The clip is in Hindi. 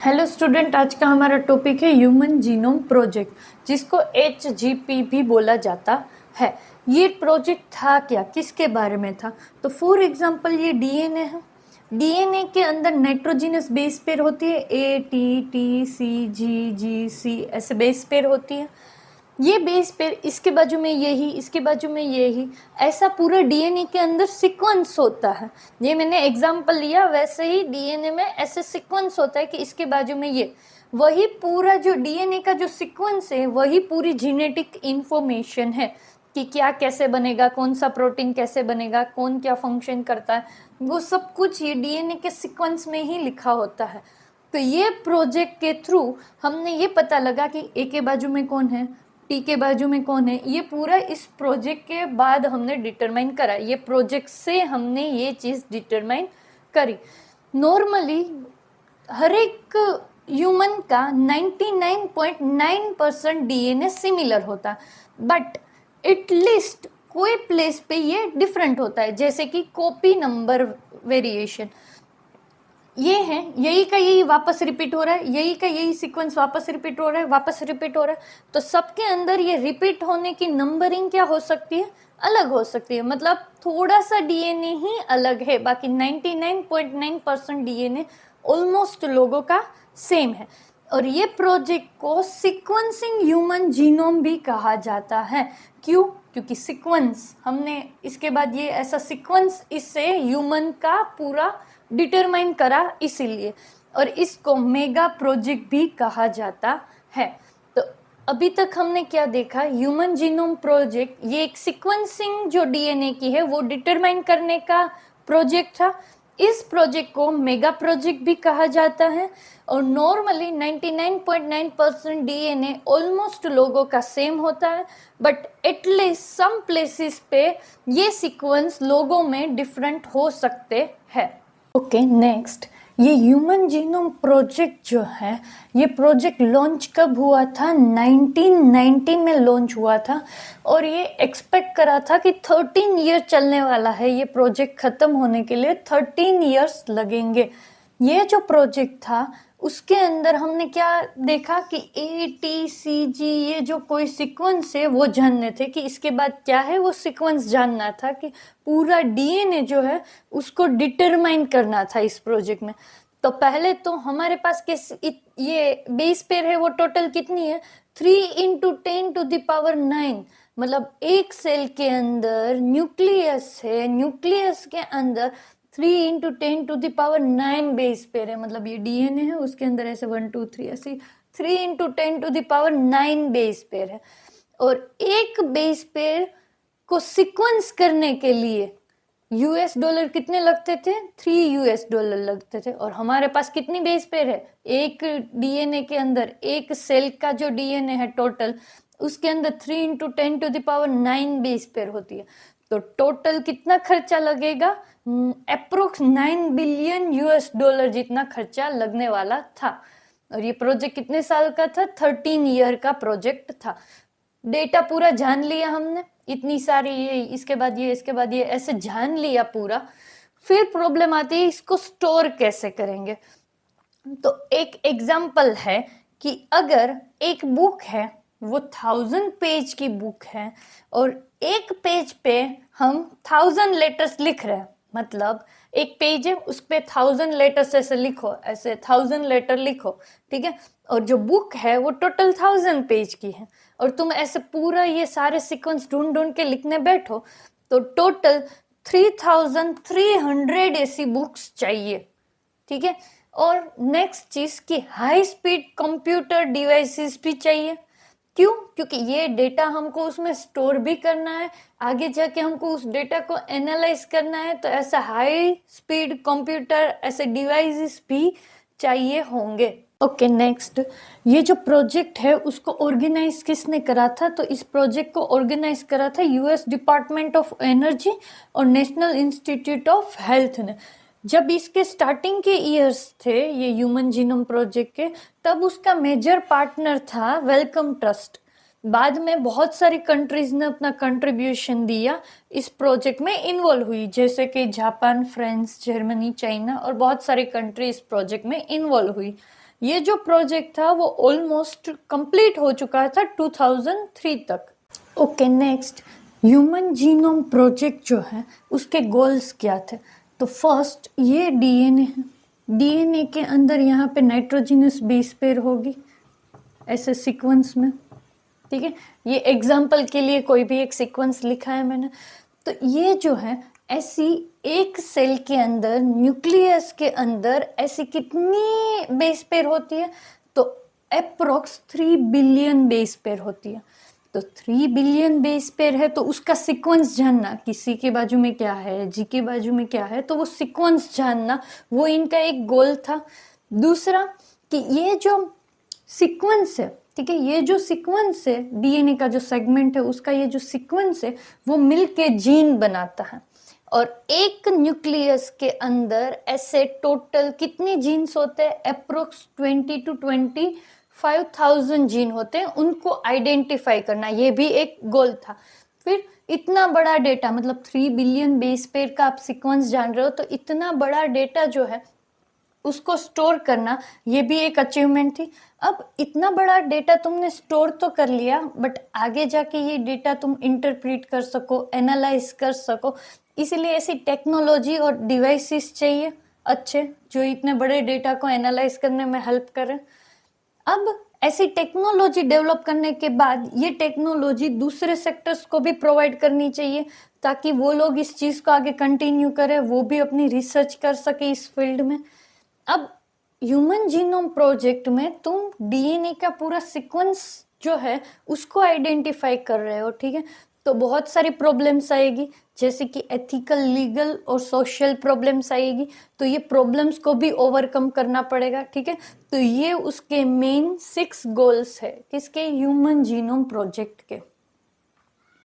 हेलो स्टूडेंट, आज का हमारा टॉपिक है ह्यूमन जीनोम प्रोजेक्ट, जिसको HGP भी बोला जाता है। ये प्रोजेक्ट था क्या, किसके बारे में था? तो फॉर एग्जांपल ये डीएनए है। डीएनए के अंदर नाइट्रोजिनस बेस पेयर होती है, ATTCGGC ऐसे बेस पेयर होती है। ये बेस पेयर इसके बाजू में यही, इसके बाजू में यही, ऐसा पूरा डीएनए के अंदर सीक्वेंस होता है। ये मैंने एग्जांपल लिया, वैसे ही डीएनए में ऐसे सीक्वेंस होता है कि इसके बाजू में ये, वही पूरा जो डीएनए का जो सीक्वेंस है वही पूरी जेनेटिक इंफॉर्मेशन है कि क्या कैसे बनेगा, कौन सा प्रोटीन कैसे बनेगा, कौन क्या फंक्शन करता है, वो सब कुछ ये डीएनए के सीक्वेंस में ही लिखा होता है। तो ये प्रोजेक्ट के थ्रू हमने ये पता लगा कि ए के बाजू में कौन है, टी के बाजू में कौन है, ये पूरा इस प्रोजेक्ट के बाद हमने डिटरमाइन करा। ये प्रोजेक्ट से हमने ये चीज़ डिटरमाइन करी। नॉर्मली हर एक ह्यूमन का 99.9% डीएनए सिमिलर होता, बट एटलीस्ट कोई प्लेस पे ये डिफरेंट होता है, जैसे कि कॉपी नंबर वेरिएशन। ये है, यही का यही वापस रिपीट हो रहा है, यही का यही सीक्वेंस वापस रिपीट हो रहा है, वापस रिपीट हो रहा है। तो सबके अंदर ये रिपीट होने की नंबरिंग क्या हो सकती है, अलग हो सकती है। मतलब थोड़ा सा डीएनए ही अलग है, बाकी 99.9% डीएनए ऑलमोस्ट लोगों का सेम है। और ये प्रोजेक्ट को सीक्वेंसिंग ह्यूमन जीनोम भी कहा जाता है। क्यों? क्योंकि सीक्वेंस हमने इसके बाद ये ऐसा सीक्वेंस इससे ह्यूमन का पूरा डिटरमाइन करा, इसीलिए। और इसको मेगा प्रोजेक्ट भी कहा जाता है। तो अभी तक हमने क्या देखा, ह्यूमन जीनोम प्रोजेक्ट ये एक सीक्वेंसिंग जो डीएनए की है वो डिटरमाइन करने का प्रोजेक्ट था। इस प्रोजेक्ट को मेगा प्रोजेक्ट भी कहा जाता है। और नॉर्मली 99.9% डीएनए ऑलमोस्ट लोगों का सेम होता है, बट एटलीस्ट सम प्लेसेस पे ये सीक्वेंस लोगों में डिफरेंट हो सकते हैं। ओके, नेक्स्ट, ये ह्यूमन जीनोम प्रोजेक्ट जो है, ये प्रोजेक्ट लॉन्च कब हुआ था? 1990 में लॉन्च हुआ था। और ये एक्सपेक्ट करा था कि 13 ईयर चलने वाला है। ये प्रोजेक्ट ख़त्म होने के लिए 13 ईयर्स लगेंगे। ये जो प्रोजेक्ट था उसके अंदर हमने क्या देखा कि ATCG ये जो कोई सीक्वेंस है वो जानने थे, कि इसके बाद क्या है वो सीक्वेंस जानना था, कि पूरा डीएनए जो है उसको डिटरमाइन करना था इस प्रोजेक्ट में। तो पहले तो हमारे पास ये बेस पेयर है वो टोटल कितनी है, 3 × 10⁻⁹। मतलब एक सेल के अंदर न्यूक्लियस है, न्यूक्लियस के अंदर 3 × 10⁻⁹ बेस पेयर है। मतलब ये डीएनए है, उसके अंदर ऐसे 1 2 3 ऐसे 3 × 10⁻⁹ बेस पेयर है। और एक बेस पेयर को सीक्वेंस करने के लिए $US कितने लगते थे? $3 लगते थे। और हमारे पास कितनी बेस पेयर है, एक डीएनए के अंदर, एक सेल का जो डीएनए है टोटल, उसके अंदर 3 × 10⁻⁹ बेस पेयर होती है। तो टोटल कितना खर्चा लगेगा? अप्रोक्स $9 बिलियन जितना खर्चा लगने वाला था। और ये प्रोजेक्ट कितने साल का था? 13 ईयर का प्रोजेक्ट था। डेटा पूरा जान लिया हमने, इतनी सारी ये, इसके बाद ये, इसके बाद ये, ऐसे जान लिया पूरा। फिर प्रॉब्लम आती है, इसको स्टोर कैसे करेंगे? तो एक एग्जाम्पल है कि अगर एक बुक है, वो 1000 पेज की बुक है, और एक पेज पे हम 1000 लेटर्स लिख रहे हैं। मतलब एक पेज है, उस पे 1000 लेटर्स ऐसे लिखो, ऐसे 1000 लेटर लिखो, ठीक है। और जो बुक है वो टोटल 1000 पेज की है, और तुम ऐसे पूरा ये सारे सीक्वेंस ढूंढ ढूंढ के लिखने बैठो, तो टोटल 3300 ऐसी बुक्स चाहिए, ठीक है। और नेक्स्ट चीज कि हाई स्पीड कंप्यूटर डिवाइसेस भी चाहिए। क्यों? क्योंकि ये डेटा हमको उसमें स्टोर भी करना है, आगे जाके हमको उस डेटा को एनालाइज करना है, तो ऐसा हाई स्पीड कंप्यूटर, ऐसे डिवाइसेस भी चाहिए होंगे। ओके, नेक्स्ट, ये जो प्रोजेक्ट है उसको ऑर्गेनाइज किसने करा था? तो इस प्रोजेक्ट को ऑर्गेनाइज करा था US डिपार्टमेंट ऑफ एनर्जी और नेशनल इंस्टीट्यूट ऑफ हेल्थ ने। जब इसके स्टार्टिंग के ईयर्स थे ये ह्यूमन जीनोम प्रोजेक्ट के, तब उसका मेजर पार्टनर था वेलकम ट्रस्ट। बाद में बहुत सारी कंट्रीज ने अपना कंट्रीब्यूशन दिया, इस प्रोजेक्ट में इन्वॉल्व हुई, जैसे कि जापान, फ्रांस, जर्मनी, चाइना और बहुत सारी कंट्री इस प्रोजेक्ट में इन्वॉल्व हुई। ये जो प्रोजेक्ट था वो ऑलमोस्ट कंप्लीट हो चुका था 2003 तक। Okay, next human genome project जो है उसके गोल्स क्या थे? तो फर्स्ट ये डीएनए है, डीएनए के अंदर यहाँ पे नाइट्रोजनस बेस पेयर होगी ऐसे सीक्वेंस में, ठीक है। ये एग्जाम्पल के लिए कोई भी एक सीक्वेंस लिखा है मैंने। तो ये जो है ऐसी एक सेल के अंदर, न्यूक्लियस के अंदर ऐसी कितनी बेस पेयर होती है? तो अप्रोक्स 3 बिलियन बेस पेयर होती है। तो 3 बिलियन बेस पेयर है तो उसका सीक्वेंस जानना कि सी के बाजू में क्या है, जी के बाजू में क्या है, तो वो सीक्वेंस जानना वो इनका एक गोल था। दूसरा कि ये जो सीक्वेंस है, ठीक है, ये जो सीक्वेंस है डीएनए का जो सेगमेंट है उसका ये जो सीक्वेंस है वो मिलके जीन बनाता है। और एक न्यूक्लियस के अंदर ऐसे टोटल कितने जीन्स होते हैं? अप्रोक्स 20 to 25,000 जीन होते हैं। उनको आइडेंटिफाई करना ये भी एक गोल था। फिर इतना बड़ा डेटा, मतलब 3 बिलियन बेस पेयर का आप सीक्वेंस जान रहे हो, तो इतना बड़ा डेटा जो है उसको स्टोर करना ये भी एक अचीवमेंट थी। अब इतना बड़ा डेटा तुमने स्टोर तो कर लिया, बट आगे जाके ये डेटा तुम इंटरप्रेट कर सको, एनालाइज कर सको, इसीलिए ऐसी टेक्नोलॉजी और डिवाइसेस चाहिए अच्छे जो इतने बड़े डेटा को एनालाइज करने में हेल्प करें। अब ऐसी टेक्नोलॉजी डेवलप करने के बाद ये टेक्नोलॉजी दूसरे सेक्टर्स को भी प्रोवाइड करनी चाहिए ताकि वो लोग इस चीज़ को आगे कंटिन्यू करें, वो भी अपनी रिसर्च कर सके इस फील्ड में। अब ह्यूमन जीनोम प्रोजेक्ट में तुम डीएनए का पूरा सीक्वेंस जो है उसको आइडेंटिफाई कर रहे हो, ठीक है। तो बहुत सारी प्रॉब्लम्स आएगी, जैसे कि एथिकल, लीगल और सोशल प्रॉब्लम्स आएगी। तो ये प्रॉब्लम्स को भी ओवरकम करना पड़ेगा, ठीक है। तो ये उसके मेन 6 गोल्स है किसके? ह्यूमन जीनोम प्रोजेक्ट के।